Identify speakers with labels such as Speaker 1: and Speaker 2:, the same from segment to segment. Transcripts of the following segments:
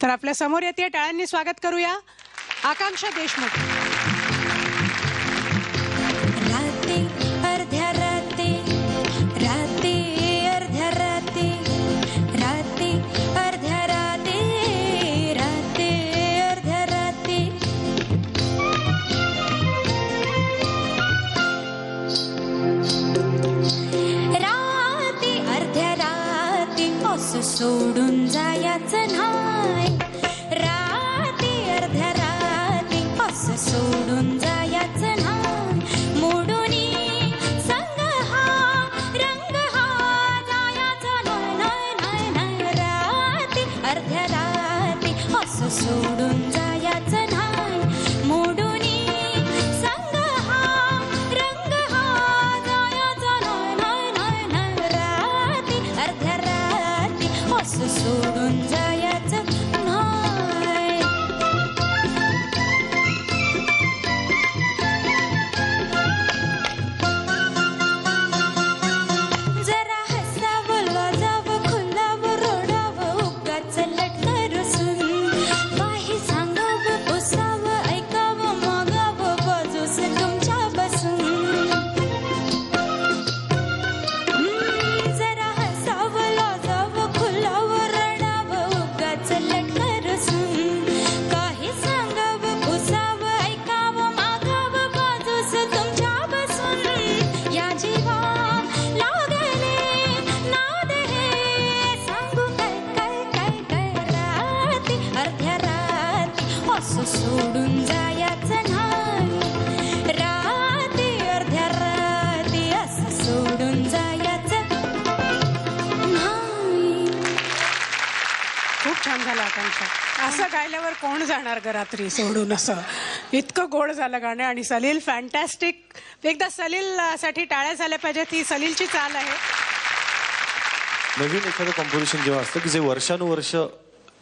Speaker 1: तर आपल्या समोर येते, टाळ्यांनी स्वागत करूया आकांक्षा देशमुख.
Speaker 2: रात्री अर्ध्या रात्री, रात्री अर्ध्या रात्री, रात्री अर्ध्या रात्री, रात्री अर्ध्या रात्री. रात्री अर्ध्या रात्री असं सोडून जायचं नाही. रात्री अर्ध्या रात्री असं सोडून जायचं नाही. मोडूनी संग हा रंग हा जायचा नाही, नाही, नाही. रात्री अर्ध्या रात्री असं सोडून जायचं नाही. मोडूनी संग हा रंग हा जायचा नाही, नाही, नाही. रात्री अर्ध्या रात्री असं सोडून जायचं नाही. जरा हसावं लाजावं खुलावं रडावं उगाच लटकं रुसून. काही सांगावं पुसावं ऐकावं मागावं बाजूस तुमच्या बसून. जरा हसावं लाजावं खुलावं रडावं उगाच लटकं रुसून. काही सांगावं पुसावं ऐकावं मागावं बाजूस तुमच्या बसून. या जीवा लागले नाद हे सांगू काय काय काय काय. रात्री अर्ध्या रात्री असं सोडून जायचं नाही. रात्री अर्ध्या रात्री असं सोडून जायचं नाही.
Speaker 1: खूप छान झालं आकांक्षा. असं गायल्यावर कोण जाणार ग रात्री सोडून. असं इतकं गोड झालं गाणं. आणि सलील फॅन्टॅस्टिक. एकदा सलील साठी टाळ्या झाल्या पाहिजेत. ही सलीलची चाल आहे.
Speaker 3: नवीन एखादं कॉम्पोजिशन जेव्हा असतं की जे वर्षानुवर्ष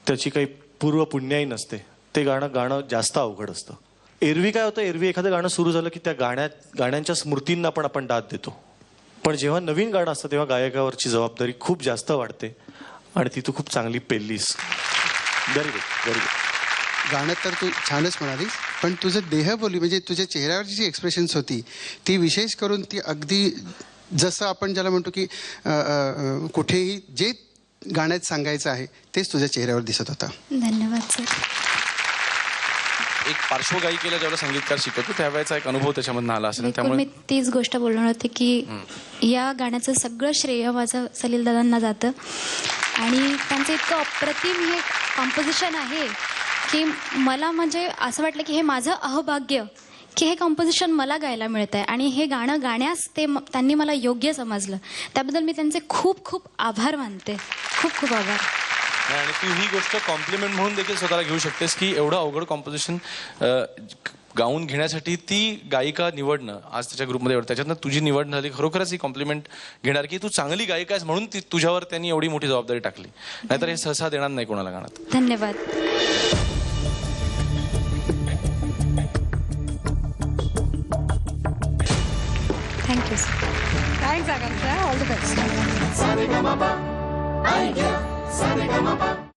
Speaker 3: त्याची काही पूर्व पुण्याई नसते, ते गाणं जास्त अवघड असतं. एरवी काय होतं, एरवी एखादं गाणं सुरू झालं की त्या गाण्यांच्या स्मृतींना पण आपण दाद देतो. पण जेव्हा नवीन गाणं असतं तेव्हा गायकावरची जबाबदारी खूप जास्त वाढते. आणि ती तू खूप चांगली पेललीस. Very good, very good.
Speaker 4: गाणं तर तू छानच म्हणालीस, पण तुझं देहबोली म्हणजे तुझ्या चेहऱ्यावरची जी एक्सप्रेशन्स होती ती विशेष करून ती अगदी जसं आपण ज्याला म्हणतो की कुठेही जे गाण्यात सांगायचं आहे तेच तुझ्या चेहऱ्यावर दिसत होतं.
Speaker 2: धन्यवाद सर.
Speaker 5: एक पार्श्वगायिकेला जेव्हा संगीतकार शिकवतो त्यावेळेचा एक अनुभव त्याच्यामधून आला असेल.
Speaker 2: बिलकुल,
Speaker 5: त्यामुळे
Speaker 2: मी तीच गोष्ट बोलणार होते की या गाण्याचं सगळं श्रेय माझं सलील दादांना जातं. आणि त्यांचं इतकं अप्रतिम हे कॉम्पोजिशन आहे की मला म्हणजे असं वाटलं की हे माझं अहोभाग्य की हे कॉम्पोजिशन मला गायला मिळत आहे. आणि हे गाणं गाण्यास त्यांनी मला योग्य समजलं. त्याबद्दल मी त्यांचे खूप खूप आभार मानते. खूप खूप आभार.
Speaker 5: आणि तू ही गोष्ट कॉम्प्लिमेंट म्हणून देखील स्वतःला घेऊ शकतेस की एवढं अवघड कॉम्पोजिशन गाऊन घेण्यासाठी ती गायिका निवडणं आज त्याच्या ग्रुपमध्ये त्याच्यातनं तुझी निवड झाली. खरोखरच ही कॉम्प्लिमेंट घेणार की तू चांगली गायिका आहेस म्हणून तुझ्यावर त्यांनी एवढी मोठी जबाबदारी टाकली. नाहीतर हे सहसा देणार नाही कोणाला गाण्यात.
Speaker 2: धन्यवाद. Thank you sir.
Speaker 1: Thanks Akanksha. All the best.